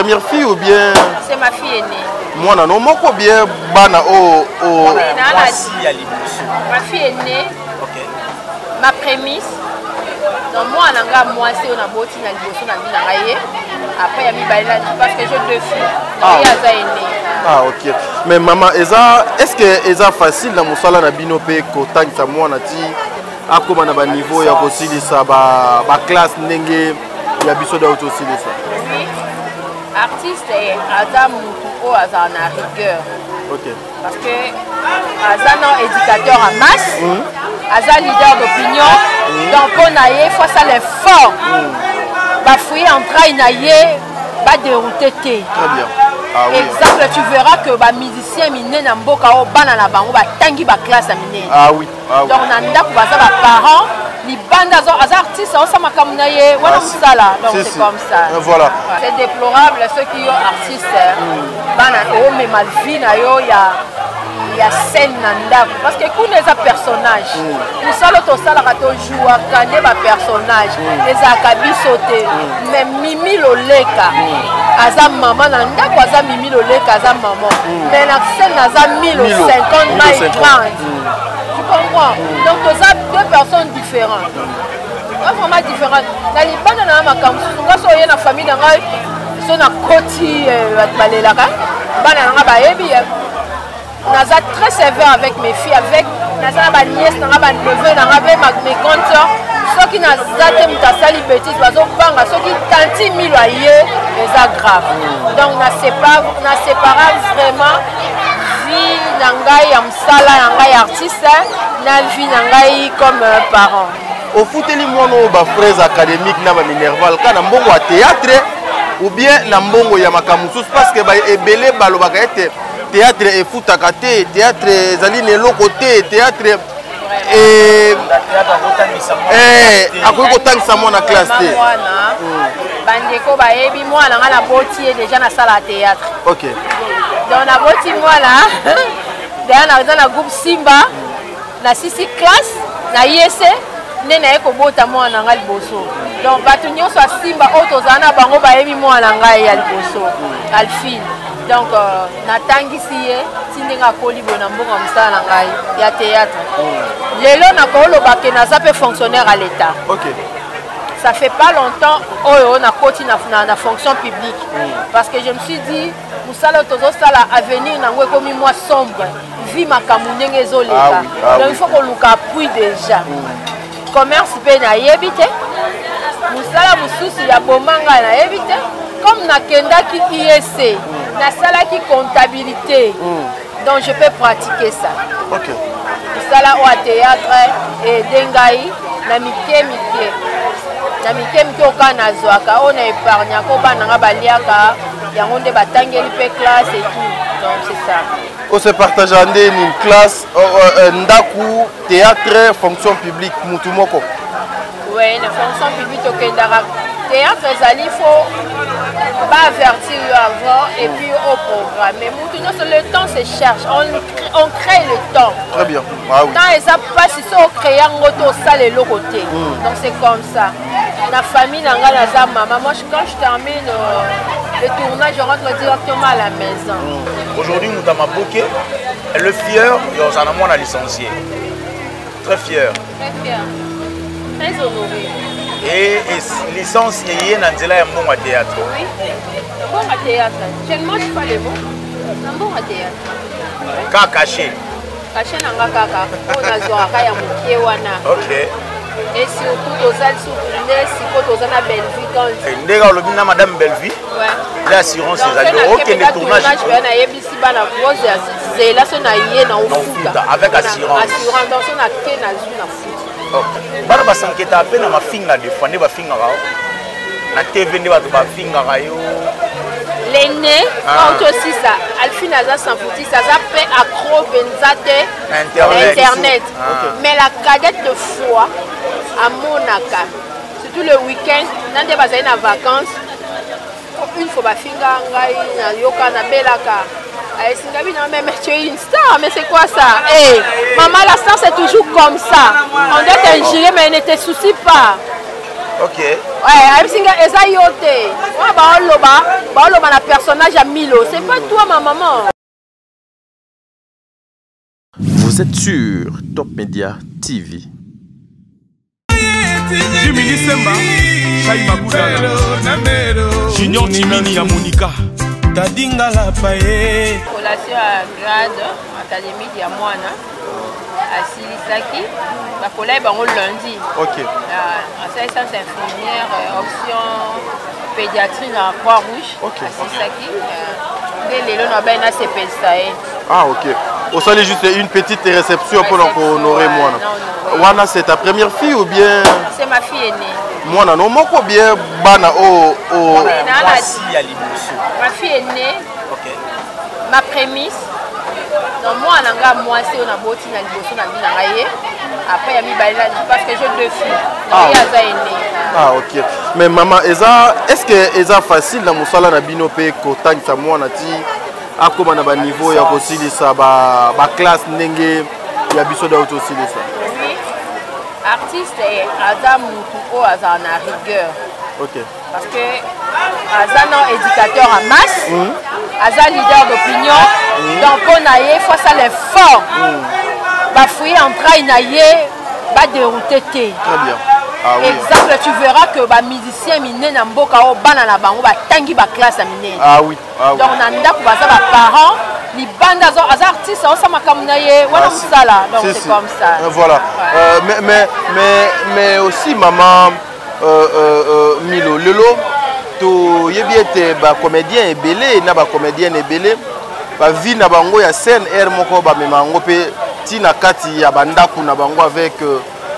première fille ou bien? C'est ma fille aînée. Moi, non, moi, bien, bana, ma fille aînée, ma prémisse. Donc, moi, moi, c'est on a boti na liboso na vie. Après, il y a mis baila parce que j'ai 2 filles. Donc, aînée. Ah, ok. Mais maman, est-ce que c'est facile dans mon salon à Binope, Kotang, Samoa, Nati, à comment on a niveau, il y a aussi ça, ma classe, Nenge, il y a biso d'autres aussi ça. Oui. Artiste et Adam Moutou, Azan a rigueur. Ok. Parce que Azan est éducateur en masse, Azan leader d'opinion, donc on a eu face à l'effort. Bafouiller en train d'aller, va dérouter. Très bien. Ah, oui. Exemple, tu verras que les musiciens minés na mboka o bana na bango ba tangi ba classe à miné. Ah oui. Ah, oui. Donc on a ndako ba ça ba parents, les bandes az artistes on sama kamunaye, voilà ça là. Donc c'est comme ça. Voilà. C'est déplorable ceux qui sont artistes. Bana o mais mal vie na yo il y a scène nandako parce que quand les personnages nous sala to sala ka to jouer kande ba personnage les akabi sauter mais Mimi Loleka aza maman nandako aza Mimi Loleka aza maman mais la scène aza 1050 mailles 30 tu comprends donc ça 2 personnes différentes vraiment différentes na libanda na makambo ngaso ye na famille na ngai so na koti balelaka bana nga ba yebi Naza très sévère avec mes filles, avec Naza ma nièce, Naza ma neveu, Naza mes grandes soeurs. Ceux qui Naza t'aiment ta sali bêtise, ceux qui tanti mis loyer, c'est grave. Donc na sépare vraiment vie nangai amsala nangai artiste, na vie nangai comme parent. Au foot les mono ba fraise académique na ba minerval kana mbongo à théâtre ou bien na mbongo ya makamusus parce que ba ebele balobaka ete théâtre et foot à côté, théâtre zaline l'autre côté, théâtre et à quoi autant que ça mon classe té. Bandeko ba ebi moi na ngala botier déjà na salle à théâtre. OK. Donc na boti moi là. Dans la groupe Simba, na sisi classe, na ISC, nena eko bota moi na ngal boso. Donc batu nyonso Simba otozana bango ba ebi moi na ngai ya boso. Alfine. Donc, natangisi ye tindinga kolibo na mbongo msala na ngai ya théâtre. Lelo na kolo bake na zape fonctionnaire à l'état. OK. Ça fait pas longtemps on a continué na fonction publique parce que je me suis dit musala tozo sala avenir na ngwe komi moi sombre, vie makambu ndenge ezoleka. Donc il faut qu'on luka appui déjà. Commerce pe na yebite. Musala mususu ya bomanga na yebite. Comme na kendaki ISC. Na sala qui comptabilité. Donc je peux pratiquer ça. OK. Sala au théâtre et dengai na mike. Na mike au kanazwaka on a épargné ko bananga baliaka yango nde batangeli pe classe et tout. Donc c'est ça. On se partage en une classe ndaku théâtre fonction publique mutumoko. Oui, la fonction publique au Kendara. Théâtre, il faut pas avertir avant et puis au programme. Mais le temps se cherche, on crée le temps. Très bien. Ah, oui. Quand ça passe, ils sont créés en auto salle et l'autre côté. Donc c'est comme ça. La famille n'a pas maman. Moi, quand je termine le tournage, je rentre directement à la maison. Aujourd'hui, nous avons bouqué. Le fier, nous en avons licencié. Très fier. Très fier. Très honoré. Et licence, il y a un bon à théâtre. Oui, bon à théâtre. Je ne mange pas les mots. Un bon à théâtre. Quand caché. Caché n'a pas caca. On a zoaka ya mukewana. OK. Et surtout aux ailes soutenues, si vous êtes à Bellevue quand. Ndega olobina madame Bellevue. Ouais. L'assurance c'est ça. OK, le tournage. Je vais ici bana rose c'est là son aïe na ufuta. Avec assurance. Assurance donc on a que na zu na foot. Bana basanketa pe na mafinga de fois ne bafinga ka na TV ne bato bafinga ka yo l'aîné quand aussi ça Alfina za sans fouti ça pe accro benzate internet mais la cadette de foi à Monaco surtout le week-end nande bazali na vacances une fois bafinga ngai na yoka na belaka. Singabi non mais tu es une star, mais c'est quoi ça? Hey, maman la star c'est toujours comme ça. On doit t'injurer mais ne te soucie pas. OK. ouais eza yo te wana baoloba na personnage ya Milo, c'est pas toi ma maman. Vous êtes sur Top Media TV. Jimmy Semba, Chai Maboudala, Junior Timini à Monica, Tadinga la paye. Collation à grade académique ya mwana asilisaki bakolai bango lundi. Ok. Assistance infirmière option pédiatrie na Croix-Rouge. Ok. Asilisaki nde lelo na bana CPSA. Ah ok. Au salé juste une petite réception pour honorer moi. Wana c'est ta première fille ou bien? C'est ma fille aînée. Moi non moko bien bana ma fille aînée. Ok. Ma prémisse. Donc moi moi c'est on a boti na liboso na bina ngaye. Après il y a mis balila parce que j'ai deux filles. Donc aînée. Ah ok. Mais maman est-ce que eza facile na musala na bino pe ko tangisa mwana ti akoma na ba niveau ya kosilisa ba classe ndenge ya biso da autosilisa. Oui. Artiste aza mutu o aza na rigueur. OK. Parce que aza non éducateur en masse, aza leader d'opinion. Donc on a eu face à l'effort. Ba fouiller en train na ye ba dérouter té. Très bien. Ah, oui. Exemple, tu verras que les musiciens minés na mboka o bana na bango ba tangi ba classe minée. Ah oui. Ah oui. Donc on a ndako baza ba parents, li banda zo az artiste on sama kamuna ye wana musala. Donc c'est comme ça. Voilà. Mais aussi maman Milo lelo to yebi ete ba comédien ebelé na ba comédienne ebelé ba vie na bango ya scène air moko ba memango pe tina kati ya bandako na bango avec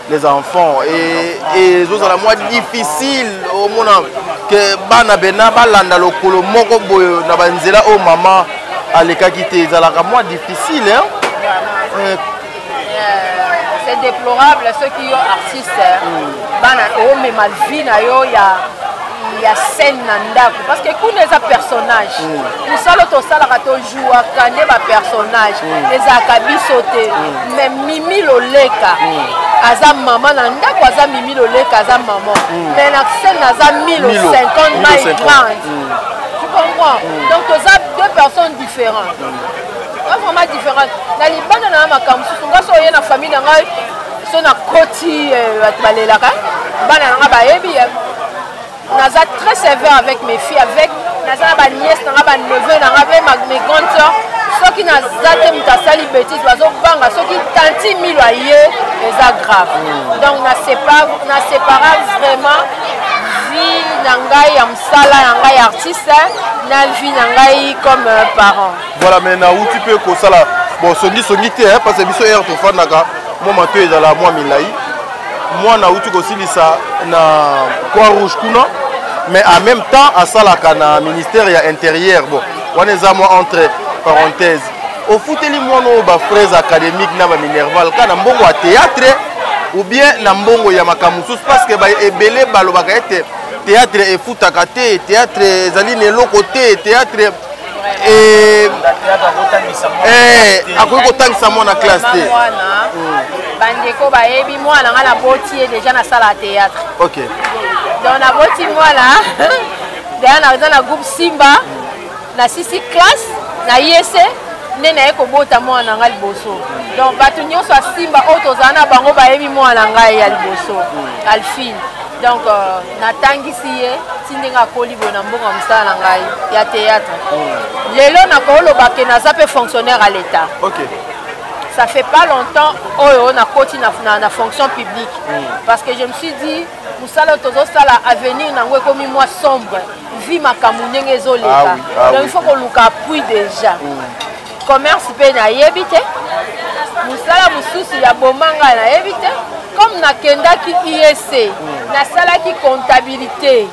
les enfants et zo la moi difficile au mona que bana bena balanda lokolo moko boyo na banzela o maman aleka kité za la moi difficile hein. C'est déplorable ceux qui sont artistes bana o mais mal vie na yo ya scène na ndako parce que kuna eza personnage musala to sala to joua kande ba personnage eza kabiso te mais Mimi Loleka aza maman na ndako aza Mimi Loleka aza maman mais la scène aza 1050 mailles grande tu comprends donc ça deux personnes différentes vraiment différentes na libanda na makambo sunga so ye na famille na ngai so na koti balelaka bana na ba yebi naza très sévère avec mes filles, avec naza ba nièce, naza ba neveu, naza mes grandes sœurs. Ceux qui naza te mutasali bêtise, bazo banga, ceux qui tanti miloyer, c'est grave. Donc na sépare vraiment vie nangai amsala nangai artiste, na vie nangai comme parent. Voilà, mais na où tu peux que ça là, bon songi te hein parce que biso air to fanaka, moi mato ezala moi milai. Moi na utu kosilisa na Croix-Rouge kuna mais en même temps à salaka na ministère ya intérieur bon on est moi entre parenthèses au fouteli moi no ba fraise académique na ba minerval kana mbongo à théâtre ou bien na mbongo ya makamusus parce que ba ebele balobaka ete théâtre et futaka te théâtre ezali ne côté théâtre et akoki kotangisa mwana classe te bandeko bayebi mwana nga na boti déjà na sala théâtre. OK. Donc na boti mwana déjà na groupe Simba na sisi classe na IEC nena eko bota mwana nga liboso. Donc bato nyonso a Simba otoza na bango bayebi mwana nga ya liboso. Alphine. Donc natangisi ye tindinga kolibo na mbongo msala na ngai ya théâtre. Lelo na koloba ke naza pe fonctionnaire à l'état. OK. Ça fait pas longtemps on a continué na fonction publique parce que je me suis dit musala tozo sala avenir nango comme moi sombre vie makamunenge ezoleka donc il faut qu'on luka appui déjà commerce pe na yebite musala mususu ya bomanga na yebite comme na kendaki IEC na sala ki comptabilité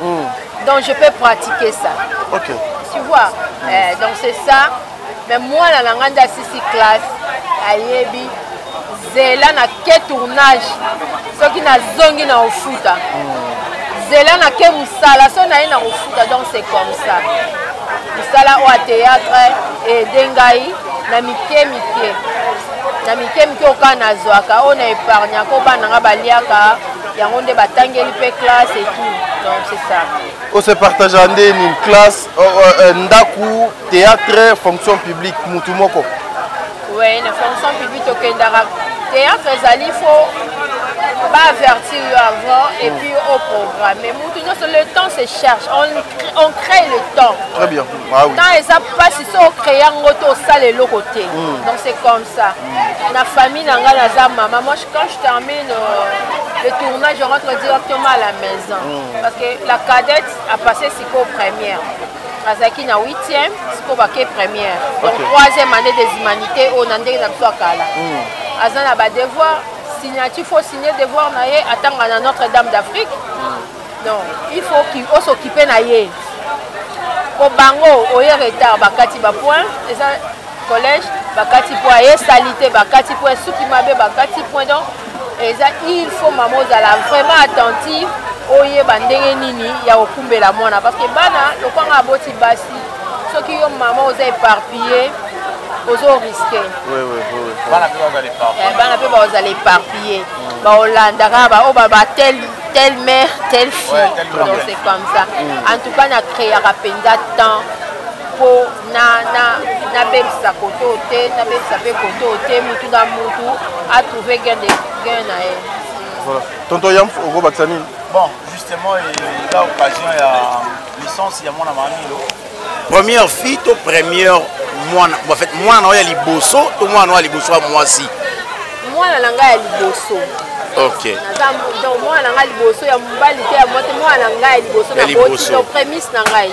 donc je peux pratiquer ça. OK. Tu vois donc c'est ça mais moi la nganda sisi classe ayebi zela na ke tournage soki na zongi na ofuta zela na ke musala so na ye na ofuta donc c'est comme ça musala o théâtre et dengai na mike oka na zwaka o na épargne ko bana nga baliaka yango nde batangeli mpe classe et tout. Donc c'est ça. On se partage en une classe, ndaku, théâtre, fonction publique, mutu moko. Oui, la fonction publique au Kendara. Théâtre, il faut pas avertir avant et puis au programme. Mais maintenant, le temps se cherche. On crée le temps. Très bien. Ah, oui. Quand ils passent, ils sont créés en auto, ça les côté. Donc c'est comme ça. La famille, maman, moi quand je termine le tournage, je rentre directement à la maison. Parce que la cadette a passé Siko première. Azaki na 8e, Siko baké première. Donc 3e année des humanités au Nandé na Kala. Azana ba devoir signature, il faut signer devoir naé attendre à Notre-Dame d'Afrique. Non, il faut qu'il s'occupe naé. Au bango, au retard, bakati ba point, et ça collège, bakati point et salité, bakati point souki mabe, bakati point donc, et ça il faut maman la vraiment attentive. Oye bandenge nini ya okumbela mwana parce que bana lokanga boti basi soki yo maman oza éparpillé ozo risqué. Oui. Bana pe ba l'éparpiller. Bana pe ba l'éparpiller. Ba Hollanda ba oba telle mère, telle fille. Ouais, donc c'est comme ça. En tout cas na créer rapenda temps pour na bemsa koto te, na bemsa pe koto te mutu na mutu a trouver gain na elle. Voilà. Tonton Yam Ogo Baksani. Bon, justement, il a occasion, il y a licence, il y a mon ami. Première fille, to première moi en fait moi na ya liboso, to moi na liboso à moi si. Moi na nga ya liboso. OK. Donc moi na nga liboso ya mbali te ya mote moi na nga ya liboso na boti to prémisse na ngai.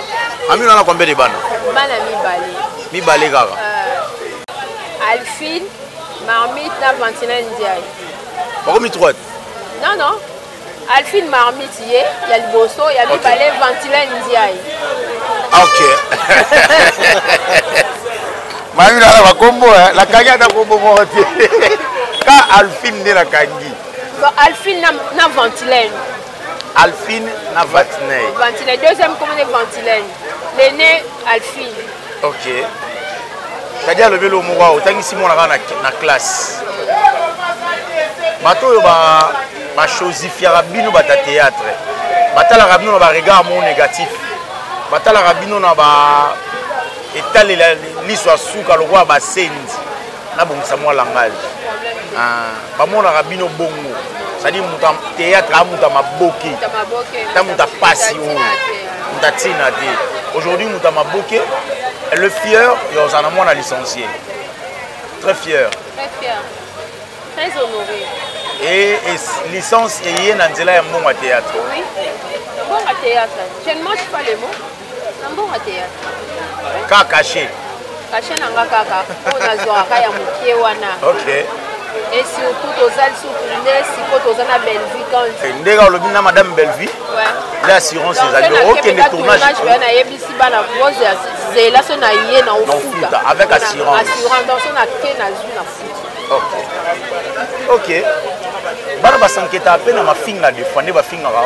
Ami na combien de bana? Bana mibale. Mibale kaka. Alphine, Marmite na Ventile Ndiaye. Pourquoi mi trois? Non. Alphine Marmite yé, ya liboso, ya mibale Ventile Ndiaye. OK. Mami na la combo la kanya na combo motie. Ka Alphine ne la kangi. Bon Alphine na Ventile. Alphine na Ventile. Ventile deuxième commune Ventile. L'aîné Alphine. OK. C'est-à-dire le vélo moura autant si mon na classe. Bato ba chosifiera bino bata théâtre. Batala rabino ba regard mon négatif. Batala rabino na ba etale l'histoire souka le roi ba sendi. Na bongisa moi langage. Ba mona rabino bongo. C'est-à-dire muta théâtre amuta maboki. Ta muta passion. Muta tina te. Aujourd'hui muta maboki. Le fier, il y a un a licencié. Très fier. Très fier. Très honoré. Et licence, il y a un bon à théâtre. Oui, bon à théâtre. Je ne mange pas les mots. Un bon à théâtre. Quand caché. Caché n'a pas kaka. On a zoaka ya mukie wana. OK. Et surtout aux ailes soutenues, si vous êtes à Bellevue quand c'est ndega lobina madame Bellevue. Ouais. L'assurance des amis. OK, le tournage. Na yebisi bana boze zela so na yé na ofuta. Avec assurance. Assurance donc on a ke na zu na futa. OK. Bana basanketa pe na mafinga de fois ne ba finga ra.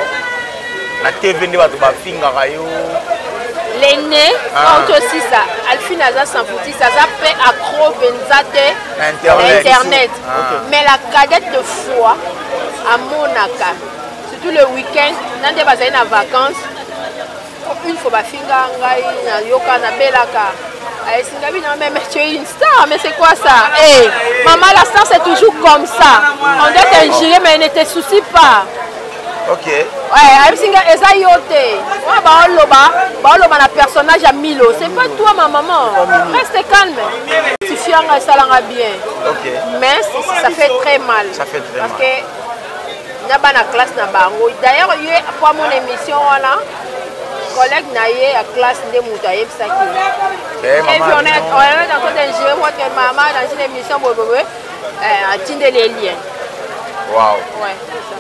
Na TV ne ba to ba finga ra yo. L'aîné, quand aussi ça, Alphine a ça foutu, ça fait accro benzate Internet. Mais la cadette de foi à Monaca, surtout le week-end, dans des bases en vacances, une fois finga na yoka na belaka. Singabi non mais tu es une star, mais c'est quoi ça? Hey, maman la star c'est toujours comme ça. On doit t'ingérer mais ne te soucie pas. OK. Ouais, Singa eza yote. Ouais, ba na personnage à Milo. C'est pas toi ma maman. Reste calme. Tu fianga ça l'a bien. OK. Mais ça fait très mal. Ça fait très mal. Parce que na bana classe na bango. D'ailleurs, il y a pour mon émission là. Collègue na yé à classe de Moutaye Psaki. Et puis on est en train d'ingérer votre maman dans une émission à Tinde les liens. Waouh. Ouais, c'est ça.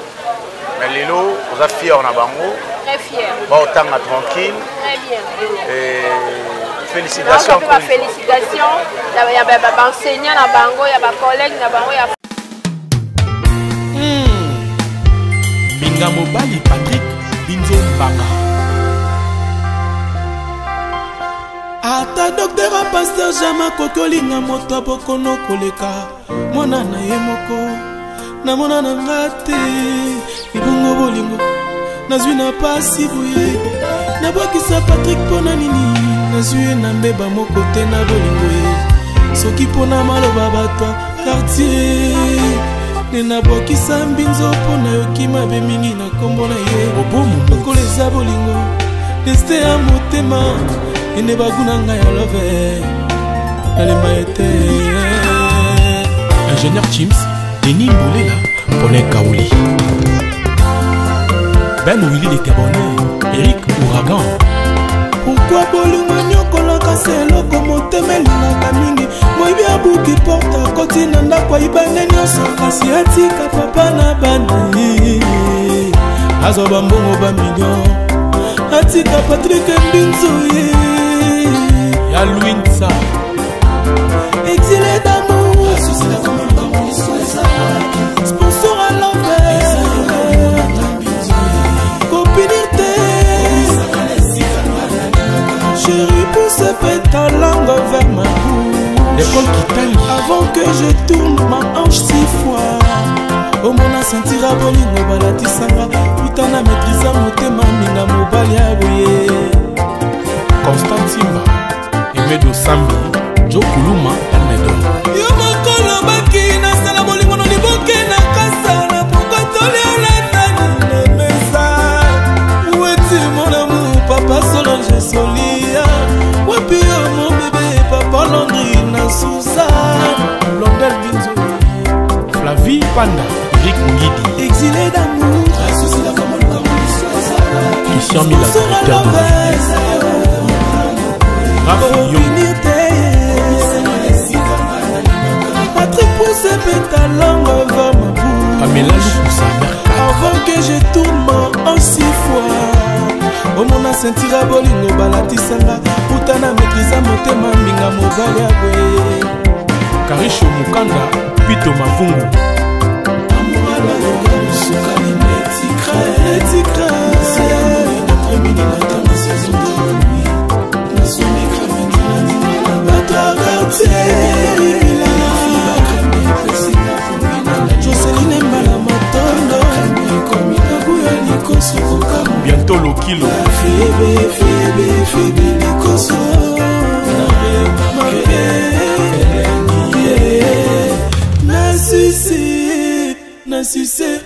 Mais Lilo, vous êtes fiers en Abango. Très fier. Bon, autant tranquille. Très bien. Et félicitations. Donc, félicitations. Il y a des enseignants à Bango, il y a des collègues à Bango. Minga Mobali Patrick Binzo Mbanga. Ata docteur a pasteur Jama Kokolinga moto bokono koleka. Mona na ye moko. namona na nga te libongo bolingo nazwi na pasi boye nabwakisa Patrick mpona nini nazwi na mbeba moko te na bolingo ye soki mpona maloba bato quartier nde nabwakisa mbinzo mpona yoki mabe mingi na kombo na ye lokola eza bolingo destin ya motema ene baguna ngai ya love nalemba ete ingénieur Chims Denis Mboulela Paulin Kaouli Ben Willy de Cabonnet Eric Ouragan. Pourquoi bolingo nyokolaka se eloko motema elingaka mingi moyibi abuki porte akoti na ndako ayibane nyonso kasi atika papa na bana azoba mbongo bamillion atika Patrick Mbinzo ya Louinsa exilé d'amour sponsor à l'envers copinité chérie pousse ta langue vers ma bouche l'école qui t'aime avant que je tourne ma hanche 6 fois au mona sentira bolingo balatisanga utana maîtrisa motema minga mobali ya boye Constant Simba Emedo Sambi Joe Kuluma Almedo yo mokolo baki nasala bolingo no liboke na kasa na pokotoli olatani na mesa weti mon amour papa Solange Solia wapi yo mon bébé papa Landry na Suzanne Londel Binzo Flavie Panda Eric Ngidi exilé d'amour Christian Mila directeur de Rafi Yominité Patrick pousse ta langue vers ma bouche Pamela Lukusa Mercat avant que je tourne en 6 fois au mona sentira bolingo balatisanga utana maîtrisa motema minga mobali ya boye Karisho Mukanda Pito Mavungu amwala regalo sukali netikra après-midi matin ma saison de nuit na sonné cramé na bato quartier Joseline Mbala Matondo bientôt le kilo Febe Likoso na succès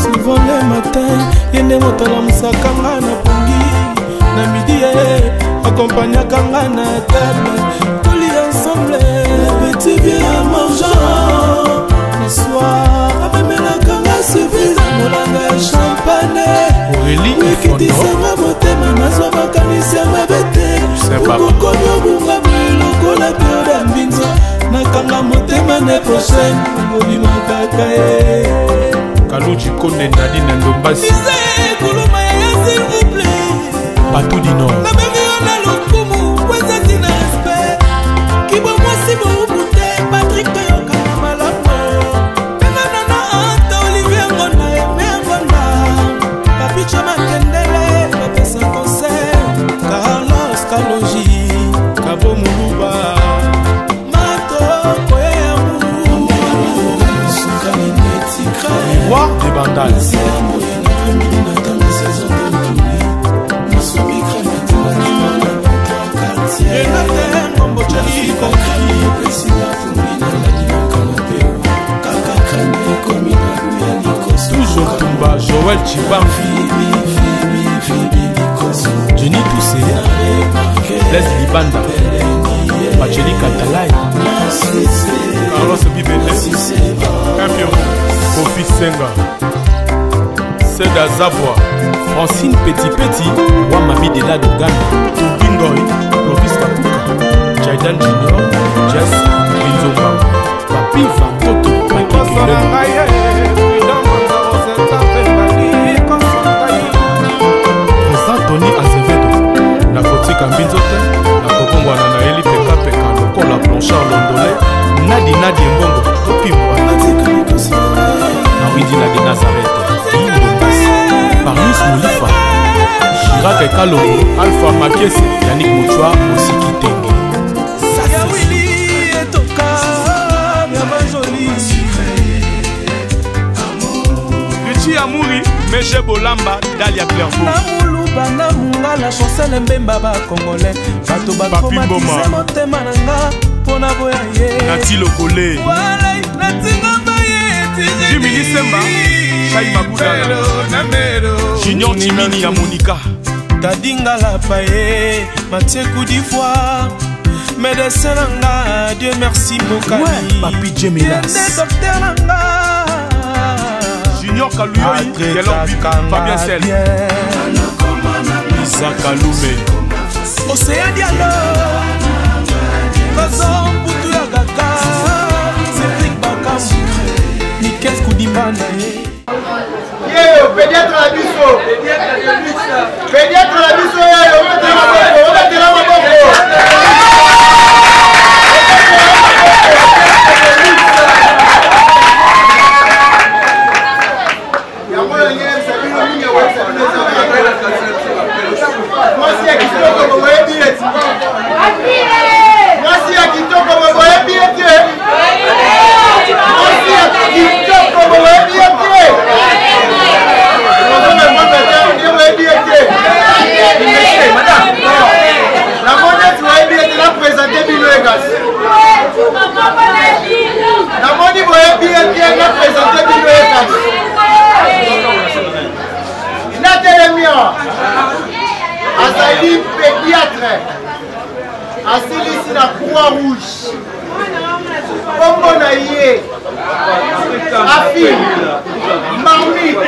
souvent le matin yende motala musakanga na pongi na midi accompagnaka nga na table toli ensemble petit bien mangeant le soir amemelaka nga surprise molanga ya champagne ekitisanga motema nazwa makanisi ya mabe te okokomi obunga lokola periode ya mbinzo nakanga motema ne prochaine obimakaka ye Kaluji Konde Nadi na Ndombasi kuluma ya s'il vous plaît Patou du Nord nabengi yo na lokumu kwezati na respect kibomwasi boubute Patrick toyokana malamu pengana na anta Olivier Ngonda eme Ngonda papicho makendele bapesa concert Carlos Kaloji Kabo Muluba matoko yamu Roi des Bandales toujours Tumba Joël Chibamfi Jenny Toussé Blaise Libanda Bacheli Katalai Carlos Bibele Kampion Kofi Senga Seda Zabwa Francine Petit Wamami de la Dogana Tubingoy Clovis Kakuka Jaidan Junior Jess Binzomba Papi Vantoto Makikele Président Tony Azevedo Nakotika Mbinzote Nakobongwana na Eli Peka Peka Lokola Blanchard Londolé Nadi Mbongo Topimwa Nawidina de Nazareth Parmis Moulifa Chirac et Kalongo Alpha Makiese Yannick Mouchoua Osiki Tenge Chi Amouri, Meje Bolamba, Dalia Clairvaux. Namuluba na mungala Chancel Mbemba ba Congolais. Bato batraumatise motema nanga pona boya ye. Nati Lokole. Wala natinga baye. Jimmy Lisemba, Chai Magudala. Junior Timini ya Monica. Tadinga la paye, Mathieu coup d'ivoire. Médecin nanga, Dieu merci Bokani. Ouais, Papi Djemelas. Docteur nanga. Junior Kalouyoyi, Fabien Sel. Isa Kaloume. Océan Diallo. Razon Poutou Yagaka. Cédric Bakam. Nikes Koudimana. Yo, pédiatre la biso. Pédiatre la biso, yo, on va te la Azali pédiatre asilisi na croix rouge kombo na ye afil marmite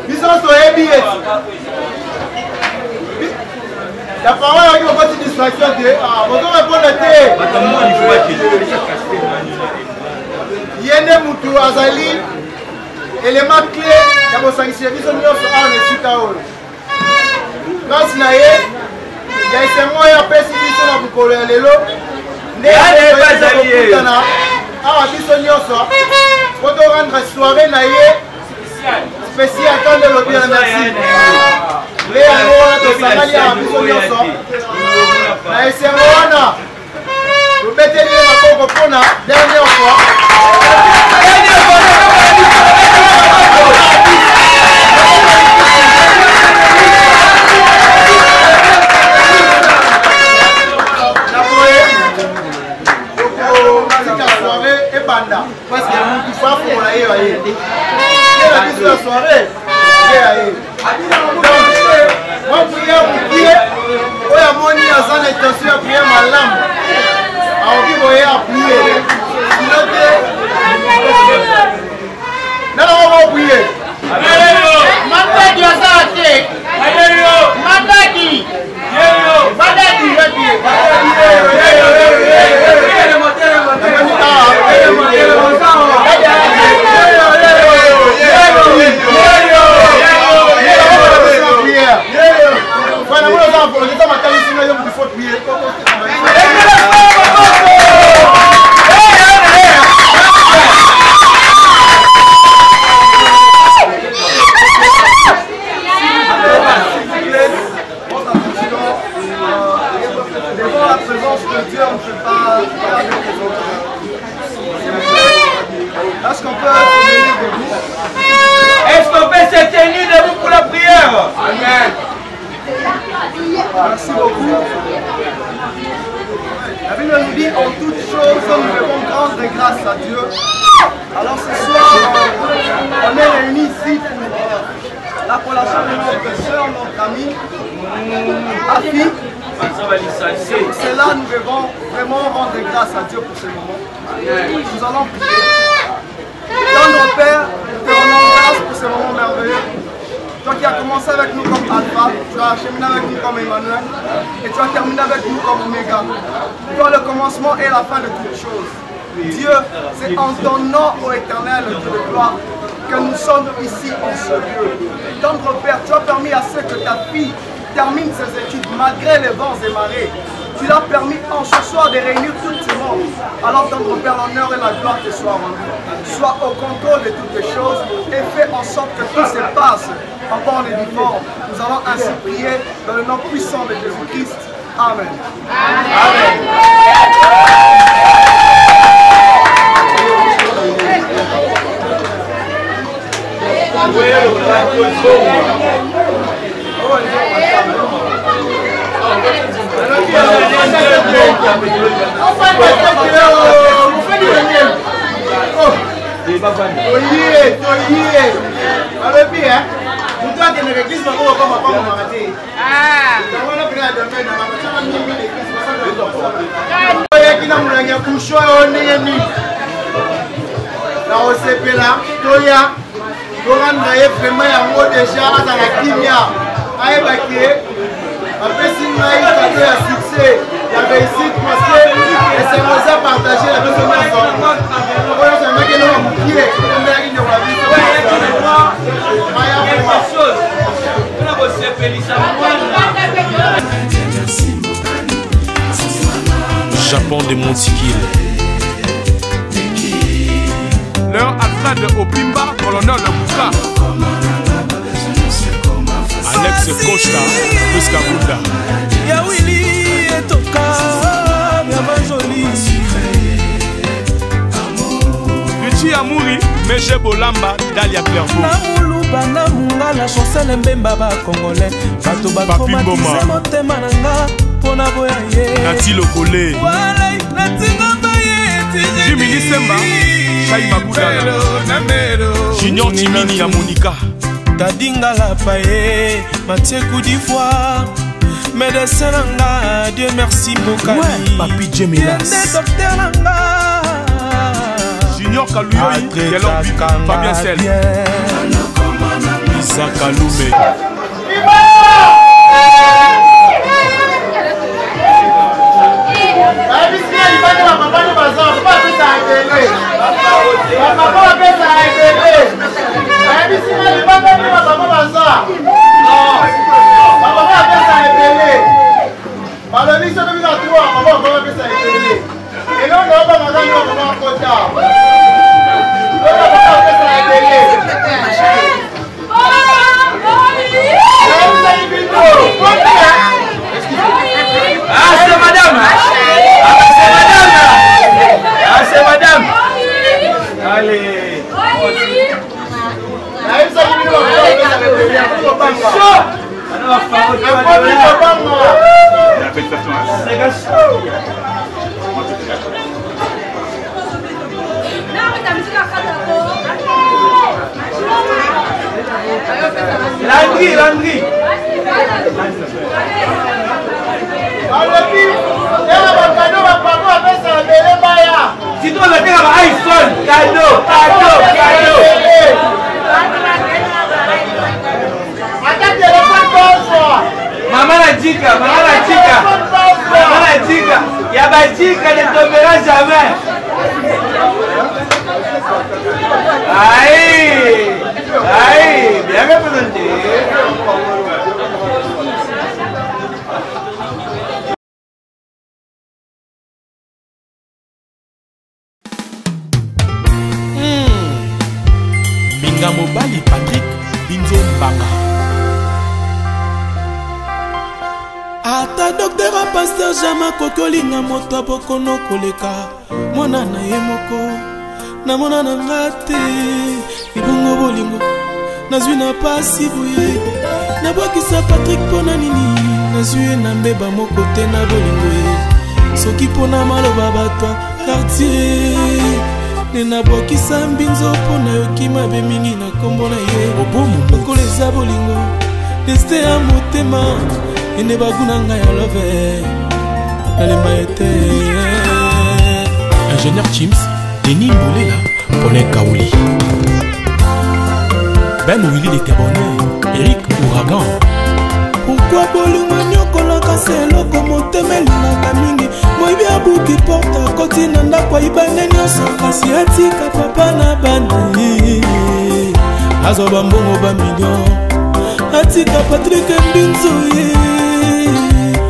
biso toyebi eti la parole oyo okoti distraction te bozorépondre te ye nde mutu azali élément clé ya kosangisa biso nyonso awa na esika oyo grâce na ye ya esengo oyo apesi biso na mokolo ya lelo nde kokutana awa biso nyonso po torendre soirée na ye spécial to nde lobi na merci nde yango wana tosangani awa biso nyonso na esengo wana tobeteli ye maboko mpona dernière fois parce que nous faut pour la hier la biso la soirée donc moi prière pour prier oya moni azana intention ya prière malamu aoki boye a prier sinon te nana on va prier Mandadi azana te Mandadi Est-ce qu'on peut se tenir debout pour la prière? Amen. Merci beaucoup. La Bible nous dit en toutes choses nous devons rendre grâce à Dieu. Alors ce soir, on est réunis ici pour la collation de notre soeur, notre amie, Afi. Pour cela, nous devons vraiment rendre grâce à Dieu pour ce moment. Nous allons prier. Tendre Père, nous te rendons grâce pour ce moment merveilleux. Toi qui as commencé avec nous comme Alpha, tu as acheminé avec nous comme Emmanuel, et tu as terminé avec nous comme Oméga. Toi le commencement et la fin de toutes choses. Dieu, c'est en ton nom, ô éternel, de gloire, que nous sommes ici en ce lieu. Tendre Père, tu as permis à ce que ta fille termine ses études malgré les vents et marées. Tu l'as permis en ce soir de réunir tout ce monde. Alors, tendre Père, l'honneur et la gloire te soient rendus. Sois au contrôle de toutes les choses et fais en sorte que tout se passe en bonne et due forme. Nous allons ainsi prier dans le nom puissant de Jésus-Christ. Amen. Amen. Japon de Montikil. Leur Alfred Opimba, colonel de Bouka. Alex Costa, Prisca Bunda. Yawili etoka, Yamajoli. Luchi Amouri, Meje Bolamba, Dalia Clairvaux. Na munga la chancelle mbemba ba congolais. Bato ba traumatiser motema nanga. Pona boya ye. Nati Lokole. Wala natinga baye. Jimmy Lisemba, Chai Magudala. Junior Timini ya Monica. Dadinga la paye, Mathieu Coud'ivoire. Médecin nanga, Dieu merci Bokani. Ouais, Papi Djemilas. Docteur nanga. Junior Kalouyoyi, Fabien Sel. Isa Kaloume. Landry. Si tu vas faire un iPhone, cadeau. Maman la chica. Y'a ma chica ne tombera jamais. Aïe, bien représenté. Binga Mobali Patrick Binzo Mbanga. Ata docteur a pasteur jama kokolinga moto abokono koleka mwana na ye moko na mona na ngate ibongo bolingo nazwi na pasi boye nabokisa Patrick pona nini nazwi na mbeba moko te na bolingo ye soki pona maloba bato quartier ne nabokisa mbinzo pona yoki mabe mingi na kombo na ye okoleza bolingo deste ya motema ene bagunanga ya love nalemba ete Ingénieur Chims, Denis Moulela, Paulin Kaouli. Ben Willy les Gabonais, Eric Ouragan. Pourquoi bolingo nyokolaka seloko motema elingaka mingi moyibi abuki porte akoti na ndako ayibane nyonso kasi atika papa na bana azoba mbongo bamillion atika Patrick Mbinzo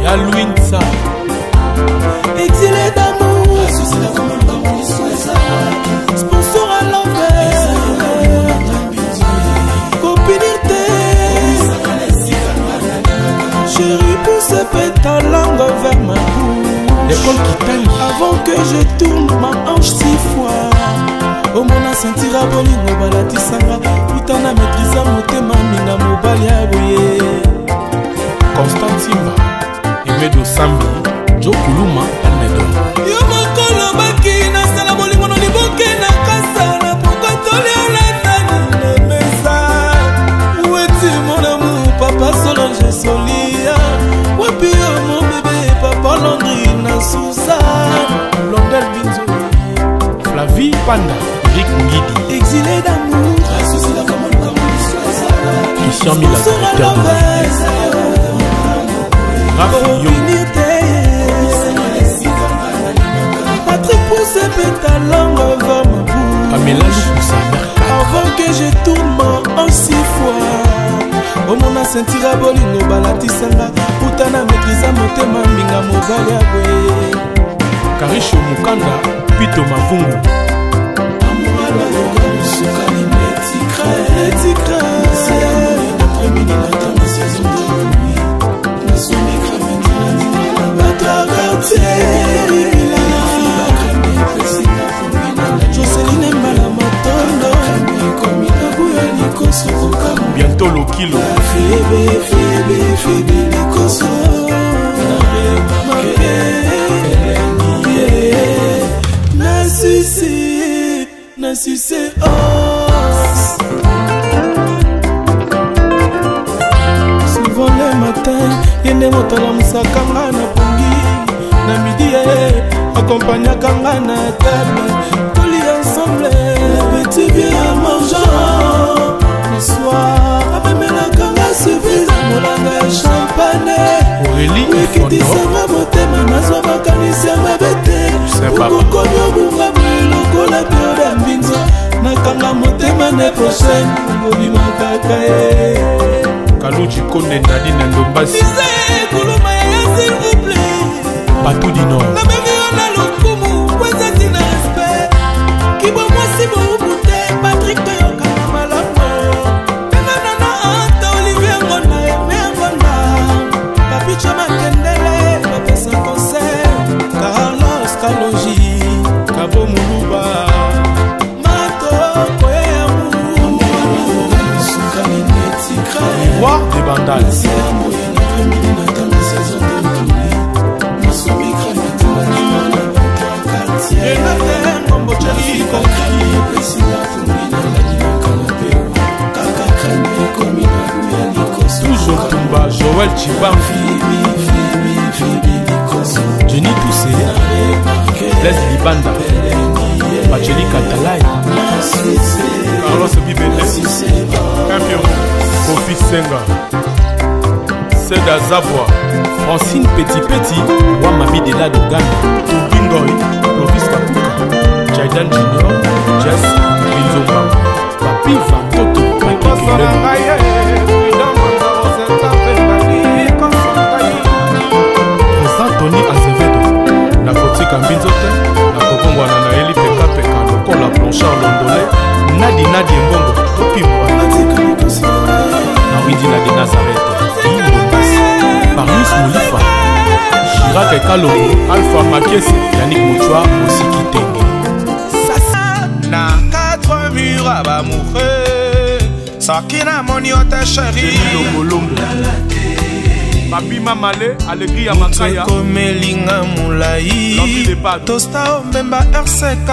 ya Louinsa exilé d'amour sponsor à l'envers copinité chérie pousse ta langue vers ma bouche l'école qui taille avant que je tourne ma hanche 6 fois omona sentira bolingo balatisanga utana maîtrisa motema minga mobali ya boye Constant Simba Emedo Sambi Jo Kuluma Almedo yo mokolo baki nasala bolingo no liboke na kasala pokotoli alatani nemesa weti mon amour papa Solange Solia wapi yo mon bébé papa Landry na Suzanne Blondel Binzo Flavie Panda Rick Ngidi exilé d'amour Christian Mila directeur de Raph Young Patrick Pousse pétalangue vers ma bouche Pamela Loussa avant que je tourne en 6 fois omona sentira bolingo balatisanga utana maîtrisa motema minga mobali ya boye Karisho Mukanda Pito Mavungu Joseline Mbala Matondo Bientôt le kilo Febe Likoso Nassissé os souvent le matin yende motala musakanga na pongi na midi accompagnakanga na table toli ensemble petit bien à mangeant le soir amemelakanga surprise molanga ya champagne wekidisanga motema nazwa makanisi ya mabete okokomi obunga lokola pioda mbinzo nakanga motema ne prochaine obimakaka ye Kaluchi Konde Nadine Ndombasi kuluma ya s'il vous plaît Batou du Nord nabengi yo na lokumu kwezati na respect kibomwasi boubute Patrick toyokana malamu tenganana anta Olivier Ngonda eme Ngonda papicha makendele bapesa concert Carlos Kalonji Kabo Muluba Mato Koyamu War des Bandales Toujours Tumba Joël Chibamfi Jenny Toussé Leslie Banda Bacheli Katalai Carlos Bibele Campion Kofi Senga Seda Zavwa Francine Petit Wamabi de la Dogana Tubingoy Lovis Kapuka Jaidan Junior Jess Binzomba Papi Vantoto Patrick Président Tony Azevedo Nakotika Mbinzote Nakokongwana na Eli Peka Lokola Blanchard Londolé Nadi Mbongo Topimwa Nawidina de Nazareth Marius Moulifa Chirac Kalongo Alpha Makese Yannick Mouchoua aussi Kitenge na 4 murs à Bamouré Sakina Moniote chérie Longolongo Papi Mamale Alegria Makaya Komelinga Moulaï Tosta Omemba RCK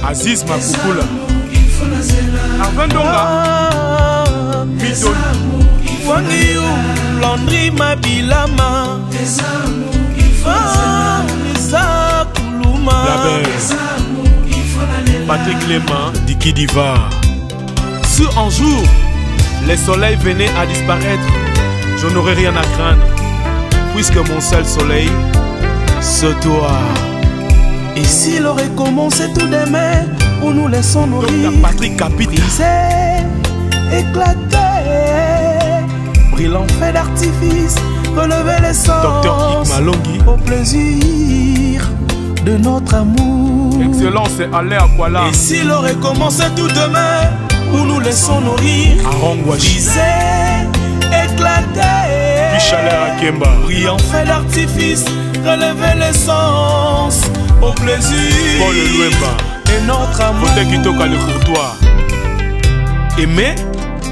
Aziz Makukula Arvendonga Midon Wangiu Landry Mabilama Isa Kuluma La Belle Patrick Clément Diki Diva. Si un jour les soleils venaient à disparaître, je n'aurais rien à craindre, puisque mon seul soleil, c'est toi. Et s'il aurait commencé tout demain, où nous laissons nourrir, Patrick Capita, éclater, brillant fait d'artifice, relever l'essence, Dr. Yves Malongi, au plaisir de notre amour. Excellence et aller à Kuala. Et s'il aurait commencé tout demain, où nous laissons nourrir, briser, éclater, Michaler Akemba, brillant fait d'artifice, relever l'essence au plaisir. Paul Louemba. Et notre amour. Faut qui toque le courtois. Aimer,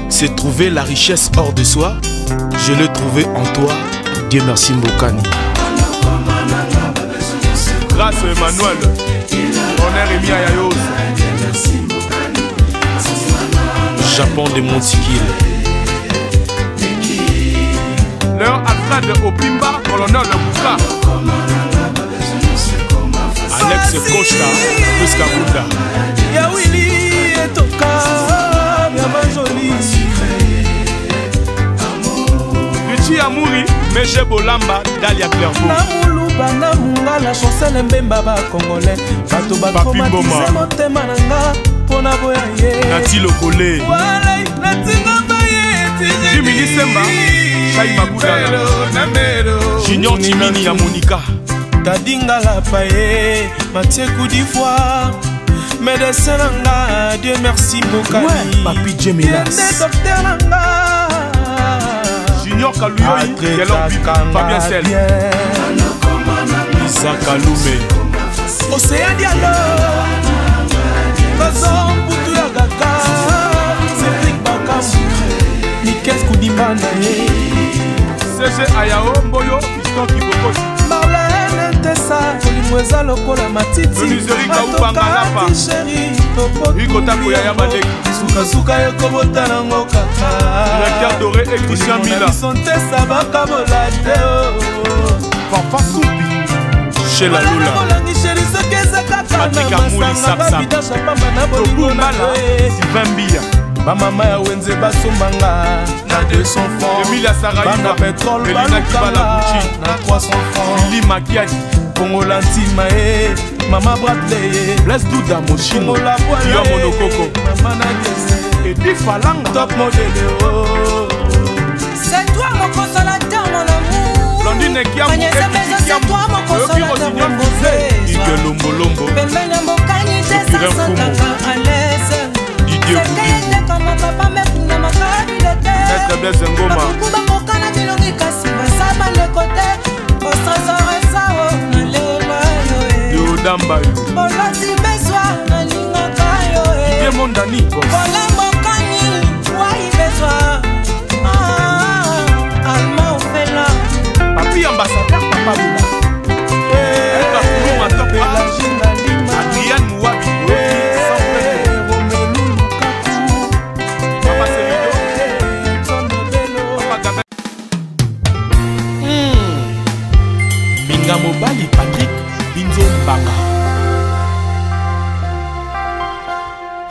c'est trouver la richesse hors de soi. Je l'ai trouvé en toi. Dieu merci Mbokani. Grâce Emmanuel. Honneur et Miayayos. Japon de Montikil. Leur Alfred Opimba, colonel Bouka. Alex Costa, Chris Kabunda. Yawili et Toka, Yamajoli. Richie Amouri, Meje Bolamba, Dalia Clairvaux. Namuluba namunga la chancelle mbemba ba congolais. Bato batraumatise motema nanga pona boya ye. Nati Lokole. Walai natinga baye. Jimmy Semba, Chai Magudala. Junior Timini ya Monica. Tadinga la paye, Mathieu Koudivoire. Médecin nanga, Dieu merci Mbokani. Ouais, Papi Djemilas. Docteur nanga. Junior Kalouyoyi, Fabien Sel. Isa Kaloume. Océan Diallo. Kazan Poutou Yagaka. Cédric Bakam. Nikes Koudimana. CG Ayao Mboyo, Piston Kibokos. Marlène Tessa, Olimweza Lokola Matiti. Menuiserie Kaoupanga Lapa. Hugo Tako Yaya Badek. Suka Yokobota Nango Kaka. Directeur Doré et Christian Mila. Tessa Bakabolate. Papa Soubi. Chez la Lola. Patrick Amouli Sapsap. Tobu Mala. Sylvain Bia. Mama ya wenze basombanga na 200 francs. Emilia Sarayima, pétrole, Elina Kibala Gucci, na 300 francs. Lili Makiadi, Congo Lantima Mama Bradley, Blaise Douda Moshino, Yo Monokoko, Mama Nagese, Edith Falanga, top modèle. C'est toi mon consolateur, mon amour. Blondine Kiamou, c'est toi mon consolateur, mon beau. Ike Lombo Lombo, Pembele Mbokani, c'est ça, à l'aise. Didier Boudin. Maître Blaise Ngoma. Deodamba. Didier Mondani. Papi ambassadeur Papa Boula. Adrien Mouabi. Mobali Patrick Binzo Mbanga.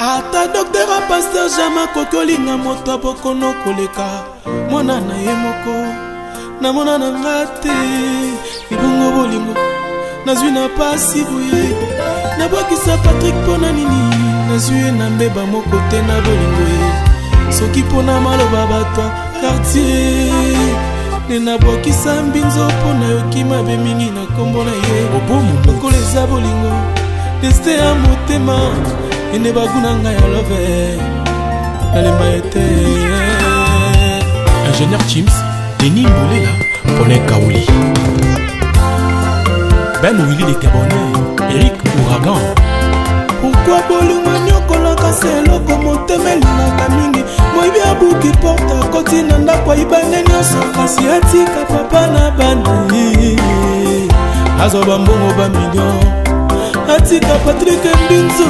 Ata docteur a pasteur Jama kokolinga moto bokono koleka mona na ye moko na mona na ngate ibongo bolingo nazwi na pasi buye na bokisa Patrick pona nini nazwi na mbeba moko te na bolingo ye soki pona maloba bato quartier nena bokisa mbinzo pona yoki mabe mingi na kombo na ye lokola eza bolingo deste ya motema ene baguna ngai ya love nalemba ete Ingénieur Chims, Denis Mbolela, Paulin Kaouli, Ben Willy les Gabonais, Eric Ouragan. Pourquoi bolingo nyokolaka seloko motema elingaka mingi moyibi abuki porta koti na ndako ayibane nyonso kasi atika papa na bana azoba mbongo bamillion atika Patrick Mbinzo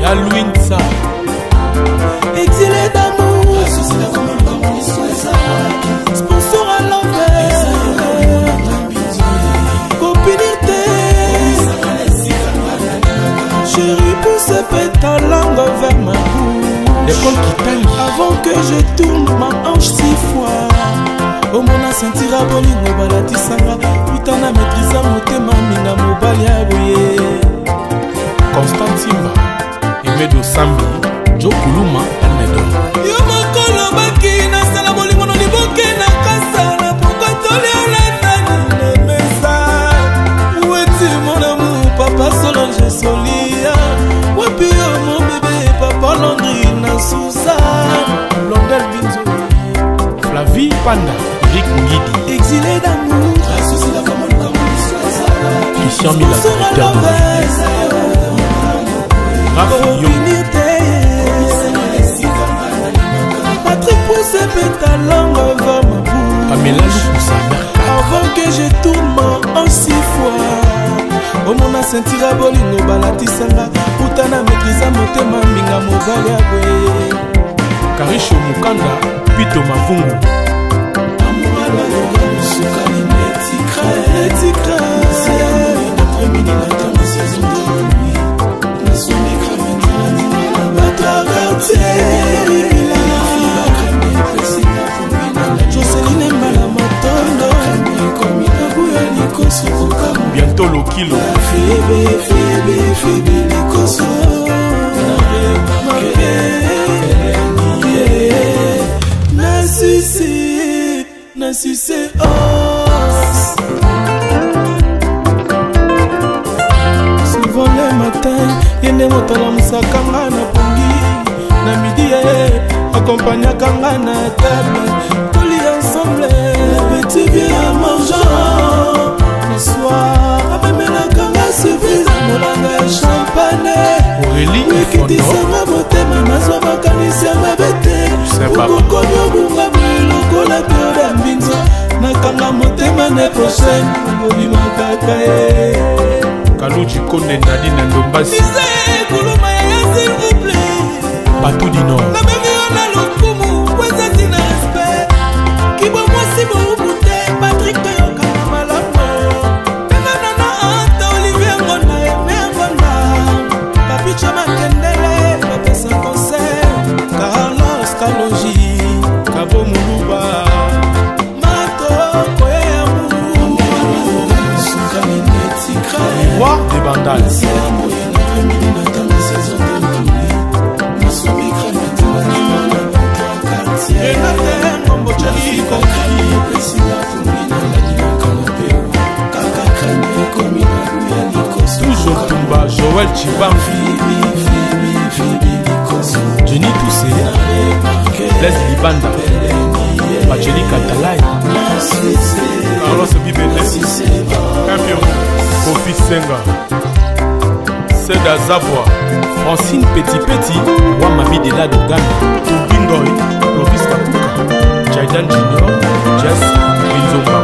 ya Louinsa exilé d'amour sponsor à l'envers copinité chérie pousse ta langue vers ma bouche l'école qui taille avant que je tourne ma hanche 6 fois au mona sentira bolingo balatisanga putana maîtrisa motema minga mobali ya boye Constant Simba Emedo Sambi Jo Kuluma Almedo yo mokolo baki nasala bolingo no liboke na kasala pokotoli olatani na mesa weti mon amour papa Solange Solia wapi yo mon bébé papa Landry na Sousa Blondel Binzo Flavie Panda Eric Ngidi exilé d'amour Christian Mila, directeur de Patrick Pousse Pétalanga va ma boue. Avant que je tourne en 6 fois. Omona sentira bolingo balatisanga utana maîtrise motema minga mobali abwe. Karisho Mukanda, Pito Mavungu. Amouala loga musuka ni netikra. C'est amour d'après-midi la dame saison de nuit. Na son écran maintenant la batra quartier. Bientôt le kilo. Souvent le matin, yende motala musakanga na pongi. Na midi, accompagnakanga na table. Toli ensemble, petit bien à mangeant. Le soir, abemelakanga surprise, molanga champagne. Aurélie Ekitisanga motema nazwa makanisi ya mabete. Ukokonyo bunga lokola pioda mbinzo. Nakanga motema ne prochaine, ngobima kaka ye. Kaluji Kone Nadine Ndombasi. Mise kuluma ya s'il vous plaît. Batou du Nord. La même on a le kumu, ouais c'est un respect. Qui bon moi si bon bouté, Patrick Toyoka malamo. Nana anta Olivier Ngona et Ngona. Papi Chama Kendele, papi sa concert. Carlos Kaloji, Kabo Muluba. Mato Koyamu. Sukamine Tikra. Roi des Bandales. Toujours Tumba, Joël Chibanfi, Jenny Toussé, Blaise Libanda, Bacheli Katalai, Carlos Bibele, Campion, Kofi Senga, Seda Zavoie, Francine Petit, Wamami de la Dogana, Tubingoy, Clovis Kapuka, Jaidan Junior, Jess, Binzomba,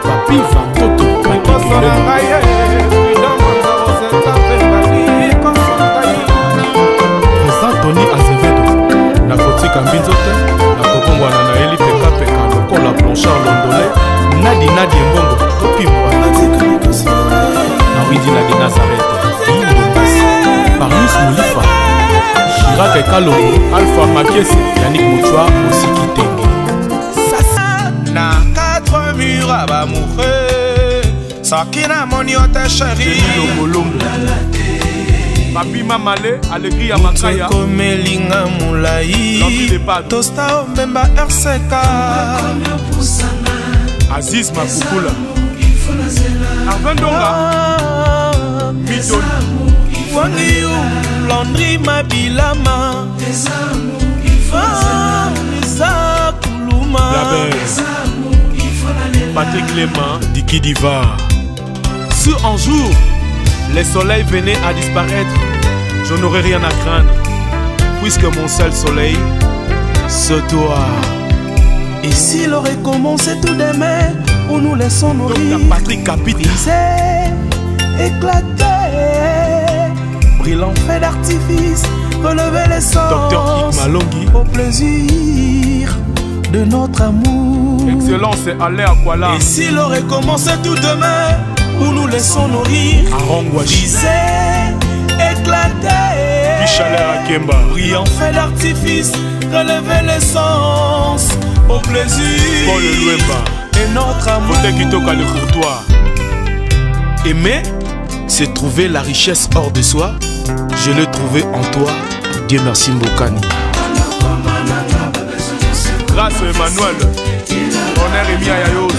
Papi Vantoto, Papi Président Tony Azevedo, Nakotika Mbinzote, Nakokongwana na Eli Peka Lokola Blanchard Londolé, Nadi Mbongo, Topi Mwana, Nawidi Nadi Nazareth, Parnus Moulifa, Chirac et Kalongo, Alpha Makiesi, Yannick Mouchoua, aussi Kitenge. Na 4 murs à Bamouré, Sakina Moniote chérie. Papi Mamale, Allegri à Makaya. Komelinga Moulaï, Tosta Omemba RCK. Aziz Mapukula, Arvin Donga, Midon, Wangiou, Landry Mabilama, Isa Koulouma, Patrick Clément, Diki Diva. Si un jour les soleils venaient à disparaître, je n'aurais rien à craindre, puisque mon seul soleil, c'est toi. Et s'il aurait commencé tout demain, où nous laissons mourir, Patrick Capit, éclater, brillant fait d'artifice, relever les sens, Docteur Malongi, au plaisir de notre amour. Excellence et aller à Kuala. Et s'il aurait commencé tout demain, où nous laissons nourrir, briser, éclater, Akemba, brillant fait d'artifice, relever l'essence, au plaisir Paul Luemba et notre amour. Le courtois. Aimer, c'est trouver la richesse hors de soi. Je l'ai trouvé en toi. Dieu merci Mbokani. Grâce à Emmanuel, on est remis à Yayos.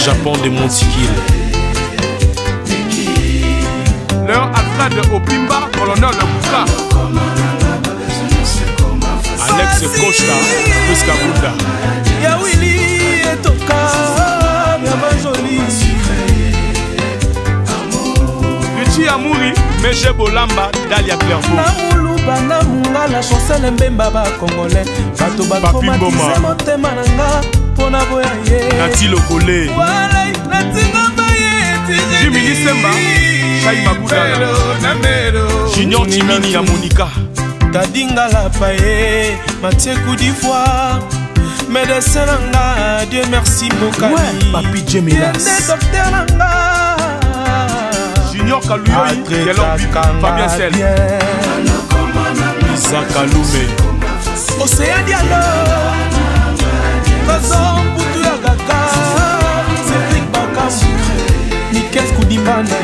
Japon de Montikil. Leur Alfred Opimba, colonel Mouka. Alex Costa, Chris Kabunda. Yawili et Toka, mama joli Richie Amouri, Meche Bolamba, Dalia Clairvaux. Namuluba namungala chancel mbemba ba congolais bato batraumatize motema na nga mpona boya ye Nati Lokole walai natinga baye Jimmy Semba Chai Makudala Junior Timini ya Monica Tadinga la paye Mathieu Koudivoire Médecin nanga Dieu merci Mokali Ouais, Papi Djemilas docteur nanga Junior Kalouyoyi Fabien Sel Isaac Kaloume Océan Diallo Kazan Poutou ya Kaka Cédric Bakam Nikes Koudimana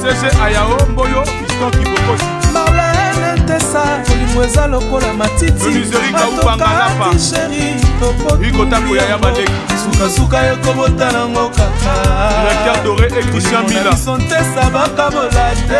CG Ayao Mboyo Piston Kibokosi Marlène Tessa Olingo eza lokola matiti Batokati chéri Hugo Tako Yaya Baleki Suka yokobota nango kaka Directeur Doré et Christian Mila Tessa bakabola te